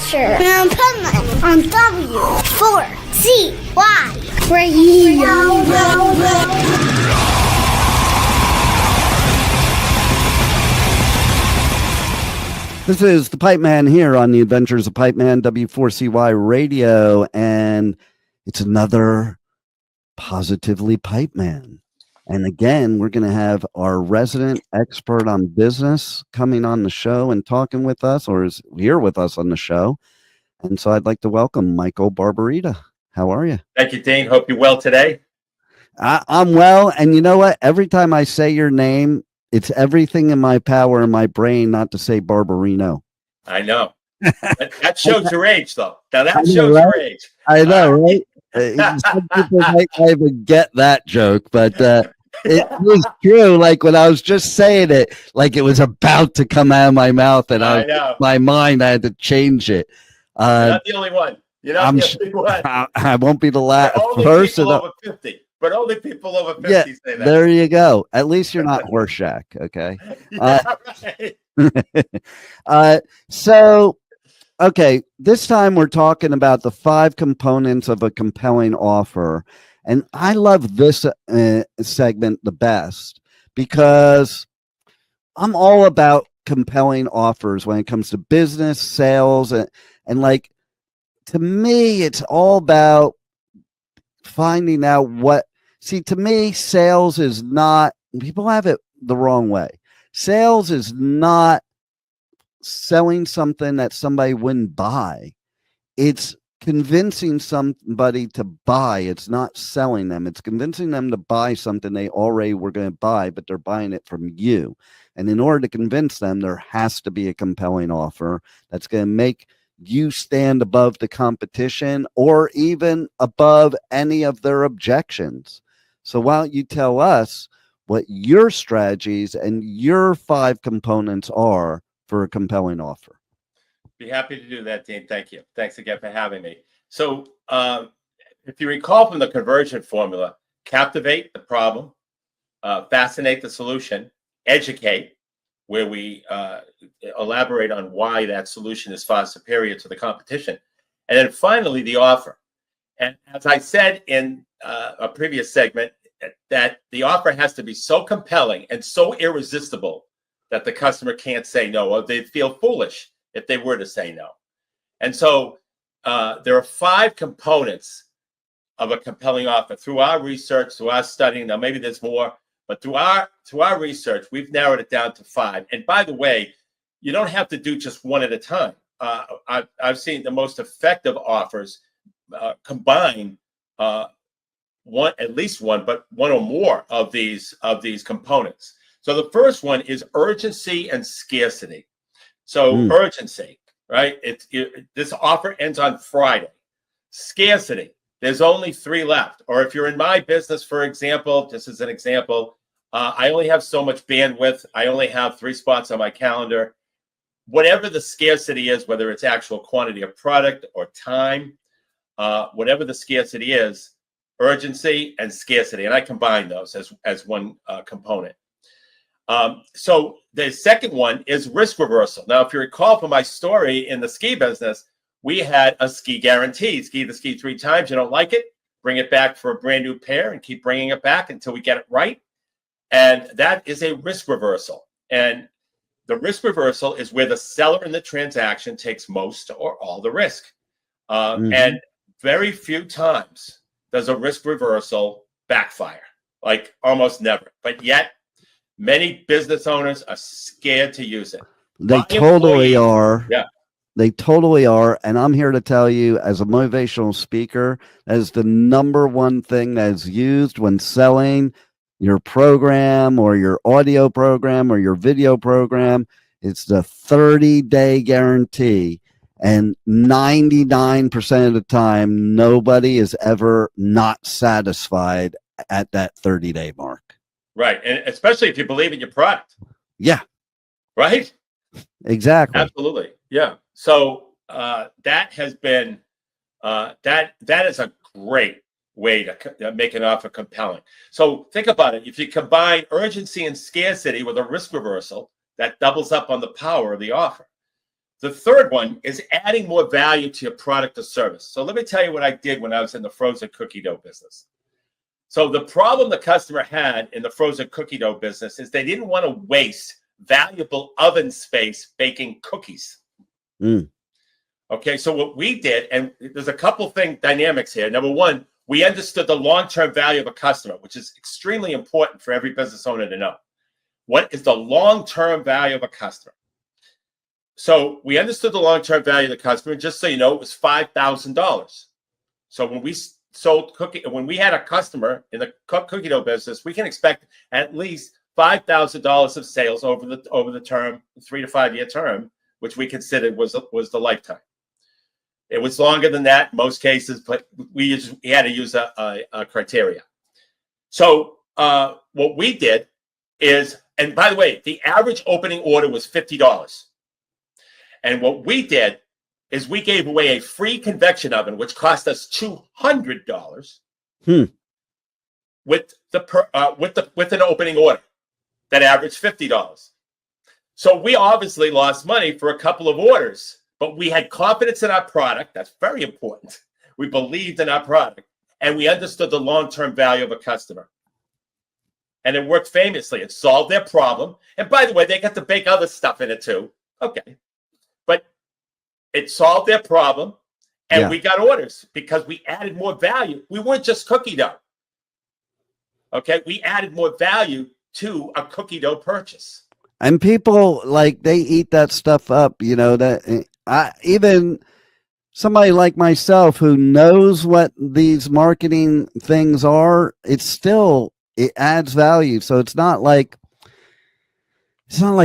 Adventure in Pipeman on W4CY Radio. This is the Pipeman here on the Adventures of Pipeman, W4CY Radio, and it's another Positively Pipeman. And again, we're going to have our resident expert on business coming on the show and talking with us, or is here with us on the show. And so I'd like to welcome Michael Barbarita. How are you? Thank you, Dean. Hope you're well today. I'm well. And you know what? Every time I say your name, it's everything in my power in my brain not to say Barbarino. I know. That shows your age, though. Now that shows right? Your age. I know, right? Some people might not even get that joke, but it was true. Like when I was just saying it, like it was about to come out of my mouth, and my mind, I had to change it. You're not the only one. You're not the only one. I won't be the last person. Over 50. But only people over 50 say that. There you go. At least you're not Horseshack, okay? Right. So, okay, this time we're talking about the 5 components of a compelling offer. And I love this segment the best because I'm all about compelling offers when it comes to business, sales, and like, to me, it's all about finding out to me, sales is not, people have it the wrong way. Sales is not selling something that somebody wouldn't buy. It's convincing somebody to buy. It's not selling them. It's convincing them to buy something they already were going to buy, but they're buying it from you. And in order to convince them, there has to be a compelling offer that's going to make you stand above the competition or even above any of their objections. So why don't you tell us what your strategies and your 5 components are for a compelling offer? Be happy to do that, Dean. Thank you. Thanks again for having me. So if you recall from the conversion formula, captivate the problem, fascinate the solution, educate, where we elaborate on why that solution is far superior to the competition. And then finally, the offer. And as I said in a previous segment, that the offer has to be so compelling and so irresistible that the customer can't say no, or they'd feel foolish if they were to say no. And so there are 5 components of a compelling offer. Through our research, through our studying, now maybe there's more, but through our research, we've narrowed it down to 5. And by the way, you don't have to do just one at a time. I've seen the most effective offers combine at least one, but one or more of these components. So the first one is urgency and scarcity. So urgency, right? This offer ends on Friday. Scarcity, there's only 3 left. Or if you're in my business, for example, just as an example, I only have so much bandwidth. I only have 3 spots on my calendar. Whatever the scarcity is, whether it's actual quantity of product or time, whatever the scarcity is, urgency and scarcity. And I combine those as one component. So the second one is risk reversal. Now, if you recall from my story in the ski business, we had a ski guarantee. Ski the ski 3 times. You don't like it, bring it back for a brand new pair and keep bringing it back until we get it right. And that is a risk reversal. And the risk reversal is where the seller in the transaction takes most or all the risk. And very few times does a risk reversal backfire, like almost never. But yet, many business owners are scared to use it. They totally are. Yeah. They totally are. And I'm here to tell you, as a motivational speaker, that is the number one thing that is used when selling your program or your audio program or your video program. It's the 30-day guarantee. And 99% of the time, nobody is ever not satisfied at that 30-day mark. Right. And especially if you believe in your product. Yeah. Right? Exactly. Absolutely. Yeah. So that has been, that is a great way to make an offer compelling. So think about it. If you combine urgency and scarcity with a risk reversal, that doubles up on the power of the offer. The third one is adding more value to your product or service. So let me tell you what I did when I was in the frozen cookie dough business. So the problem the customer had in the frozen cookie dough business is they didn't want to waste valuable oven space baking cookies. Okay, so what we did, and there's a couple dynamics here. Number one, we understood the long-term value of a customer, which is extremely important for every business owner to know. What is the long-term value of a customer? So we understood the long-term value of the customer. Just so you know, it was $5,000. So when we sold when we had a customer in the cookie dough business, we can expect at least $5,000 of sales over the term, 3 to 5 year term, which we considered was the lifetime. It was longer than that in most cases, but we had to use a criteria. So what we did is, and by the way, the average opening order was $50. And what we did is we gave away a free convection oven, which cost us $200 with an opening order that averaged $50. So we obviously lost money for a couple of orders, but we had confidence in our product. That's very important. We believed in our product, and we understood the long-term value of a customer. And it worked famously. It solved their problem. And by the way, they got to bake other stuff in it too. Okay. But it solved their problem, and we got orders because we added more value. We weren't just cookie dough. Okay. We added more value to a cookie dough purchase. And people, like, they eat that stuff up, you know, that even somebody like myself who knows what these marketing things are, it adds value. So it's not like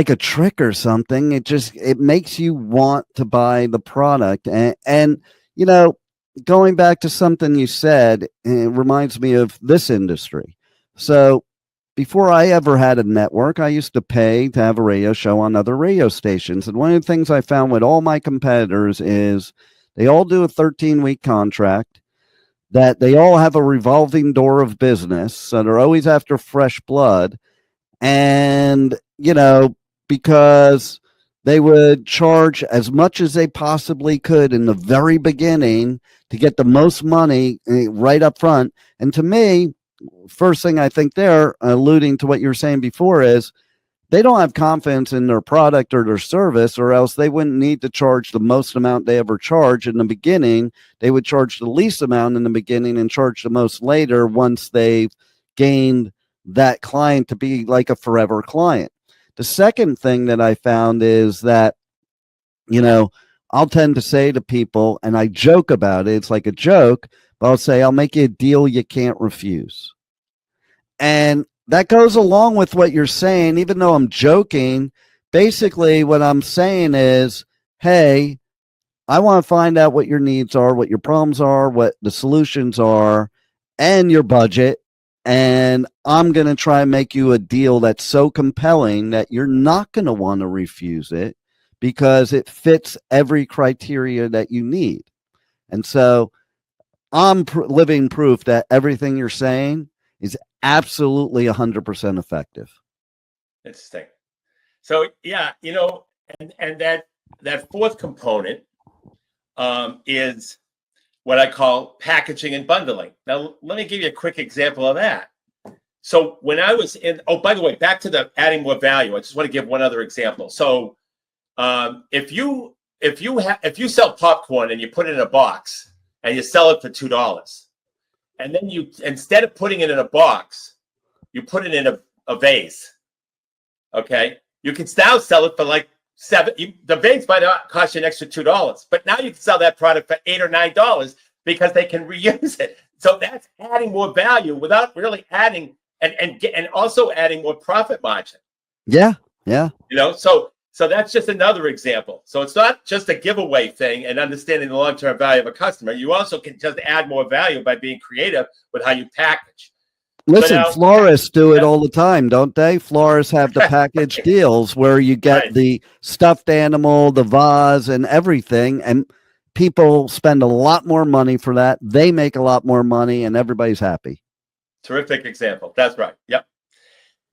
a trick or something. It makes you want to buy the product. And you know, going back to something you said, it reminds me of this industry. So before I ever had a network, I used to pay to have a radio show on other radio stations. And one of the things I found with all my competitors is they all do a 13-week contract, that they all have a revolving door of business. So they're always after fresh blood. And, you know, because they would charge as much as they possibly could in the very beginning to get the most money right up front. And to me, first thing I think they're alluding to what you were saying before is they don't have confidence in their product or their service, or else they wouldn't need to charge the most amount they ever charge in the beginning. They would charge the least amount in the beginning and charge the most later once they've gained that client to be like a forever client. The second thing that I found is that, you know, I'll tend to say to people, and I joke about it, it's like a joke, but I'll say, I'll make you a deal you can't refuse. And that goes along with what you're saying, even though I'm joking. Basically, what I'm saying is, hey, I want to find out what your needs are, what your problems are, what the solutions are, and your budget. And I'm going to try and make you a deal that's so compelling that you're not going to want to refuse it because it fits every criteria that you need. And so I'm living proof that everything you're saying is absolutely 100% effective. Interesting. So yeah, you know, and that fourth component is what I call packaging and bundling. Now, let me give you a quick example of that. So when I was by the way, back to the adding more value, I just want to give one other example. So if you sell popcorn and you put it in a box and you sell it for $2, and then you, instead of putting it in a box, you put it in a vase. Okay, you can now sell it for like the vase might not cost you an extra $2, but now you can sell that product for $8 or $9 because they can reuse it. So that's adding more value without really adding and also adding more profit margin. Yeah, yeah. You know, so that's just another example. So it's not just a giveaway thing and understanding the long-term value of a customer. You also can just add more value by being creative with how you package. Listen, now, florists do it all the time, don't they? Florists have the package deals where you get the stuffed animal, the vase, and everything. And people spend a lot more money for that. They make a lot more money, and everybody's happy. Terrific example. That's right. Yep.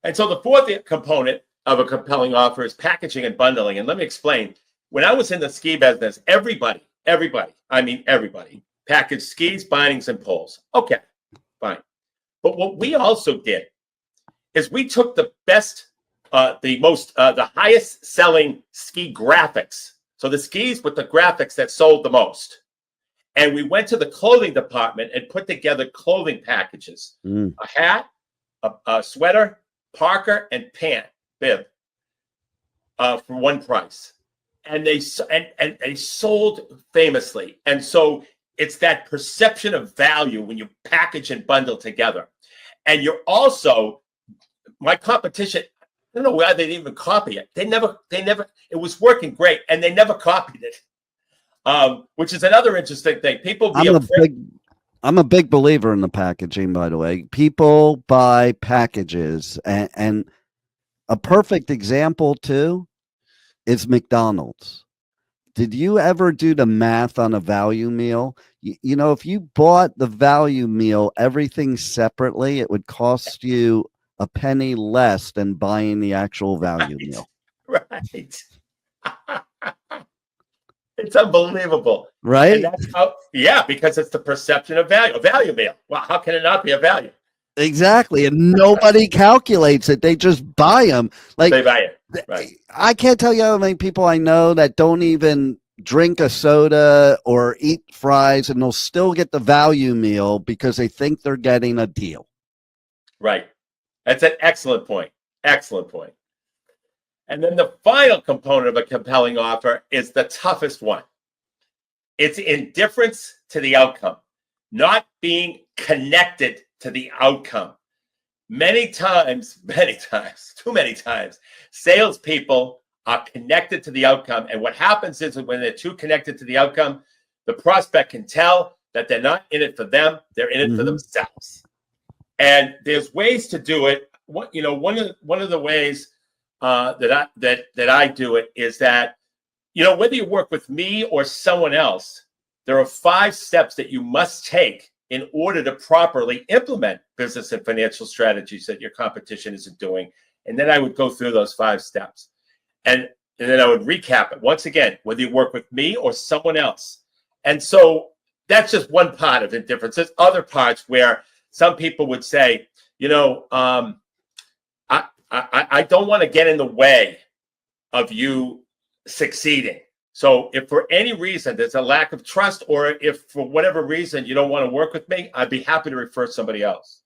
And so the fourth component of a compelling offer is packaging and bundling. And let me explain. when I was in the ski business, everybody, I mean, everybody packaged skis, bindings, and poles. Okay, fine. But what we also did is we took the best, the highest selling ski graphics. So the skis with the graphics that sold the most. And we went to the clothing department and put together clothing packages, a hat, a sweater, parka, and bib for one price. And they sold famously. And so it's that perception of value when you package and bundle together. And you're also, my competition, I don't know why they didn't even copy it. They never, it was working great, and they never copied it. Which is another interesting thing. People I'm a big believer in the packaging, by the way. People buy packages, and a perfect example too is McDonald's. Did you ever do the math on a value meal? You know, if you bought the value meal, everything separately, it would cost you a penny less than buying the actual value meal. Right. It's unbelievable. Right? And that's how, yeah, because it's the perception of value. A value meal. Well, how can it not be a value? Exactly. And nobody calculates it. They just buy them. Like, they buy it. Right. I can't tell you how many people I know that don't even drink a soda or eat fries, and they'll still get the value meal because they think they're getting a deal. Right. That's an excellent point. Excellent point. And then the final component of a compelling offer is the toughest one. It's indifference to the outcome, not being connected to the outcome. Many times, too many times, salespeople are connected to the outcome. And what happens is that when they're too connected to the outcome, the prospect can tell that they're not in it for them, they're in it for themselves. And there's ways to do it. One of the ways that I do it is that, whether you work with me or someone else, there are 5 steps that you must take in order to properly implement business and financial strategies that your competition isn't doing. And then I would go through those 5 steps. And then I would recap it once again, whether you work with me or someone else. And so that's just one part of indifference. There's other parts where some people would say, I don't want to get in the way of you succeeding. So if for any reason there's a lack of trust, or if for whatever reason you don't want to work with me, I'd be happy to refer somebody else.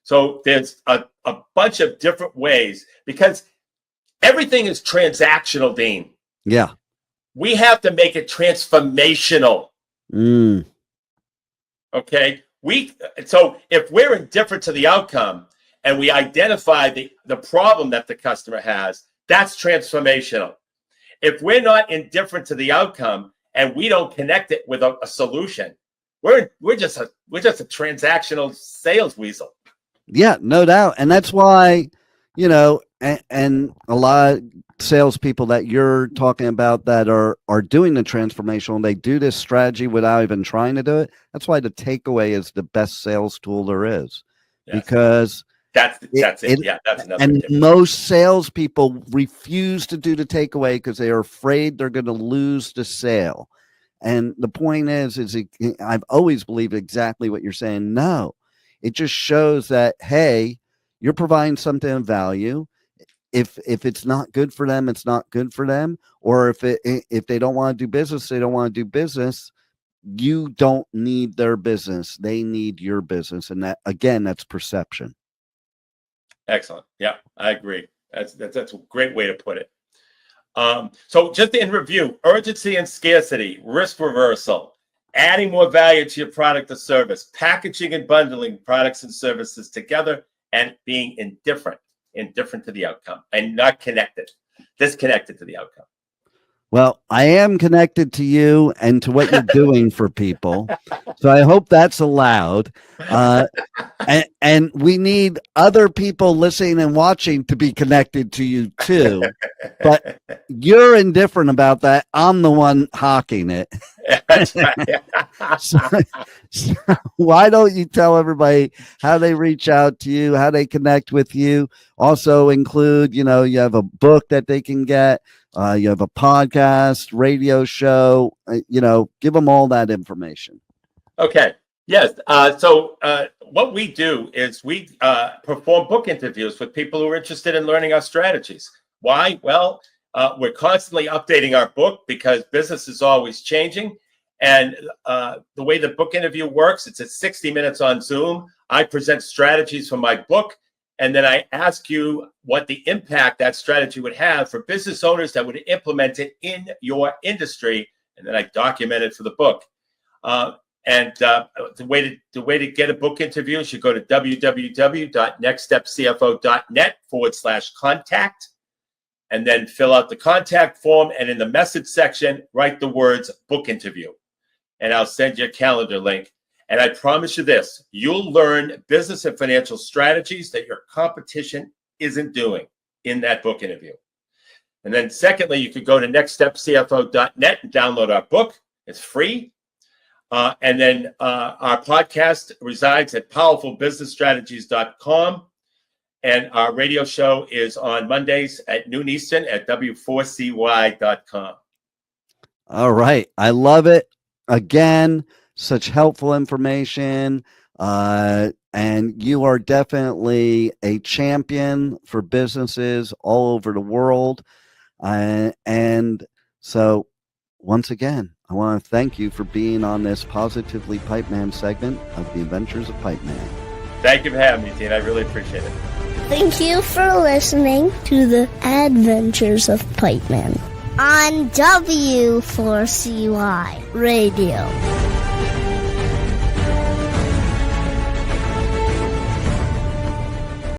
So there's a bunch of different ways, because everything is transactional, Dean. Yeah. We have to make it transformational. Okay. So if we're indifferent to the outcome and we identify the problem that the customer has, that's transformational. If we're not indifferent to the outcome and we don't connect it with a solution, we're just a transactional sales weasel. Yeah, no doubt. And that's why, and a lot of salespeople that you're talking about that are doing the transformational, they do this strategy without even trying to do it. That's why the takeaway is the best sales tool there is. Yes. Because that's it. Yeah, that's another. And most salespeople refuse to do the takeaway because they are afraid they're going to lose the sale. And the point is I've always believed exactly what you're saying. No, it just shows that, hey, you're providing something of value. If it's not good for them, it's not good for them. Or if they don't want to do business, they don't want to do business. You don't need their business. They need your business. And that, again, that's perception. Excellent. Yeah, I agree. That's a great way to put it. So just in review, urgency and scarcity, risk reversal, adding more value to your product or service, packaging and bundling products and services together, and being indifferent to the outcome and not disconnected to the outcome. Well, I am connected to you and to what you're doing for people. So I hope that's allowed. And we need other people listening and watching to be connected to you too. But you're indifferent about that. I'm the one hawking it. That's right. So, so why don't you tell everybody how they reach out to you, how they connect with you? Also include, you have a book that they can get. You have a podcast, radio show. Give them all that information. Okay. Yes. So what we do is we perform book interviews with people who are interested in learning our strategies. Why? Well, we're constantly updating our book because business is always changing. And the way the book interview works, it's at 60 minutes on Zoom. I present strategies from my book, and then I ask you what the impact that strategy would have for business owners that would implement it in your industry. And then I document it for the book. And the way to get a book interview is you go to www.nextstepcfo.net/contact, and then fill out the contact form. And in the message section, write the words book interview. And I'll send you a calendar link. And I promise you this, you'll learn business and financial strategies that your competition isn't doing in that book interview. And then secondly, you could go to nextstepcfo.net and download our book. It's free. And then our podcast resides at powerfulbusinessstrategies.com. And our radio show is on Mondays at noon Eastern at w4cy.com. All right. I love it. Again, such helpful information. And you are definitely a champion for businesses all over the world. And so once again, I want to thank you for being on this Positively Pipeman segment of the Adventures of Pipeman. Thank you for having me, Dean. I really appreciate it. Thank you for listening to the Adventures of Pipeman on W4CY Radio.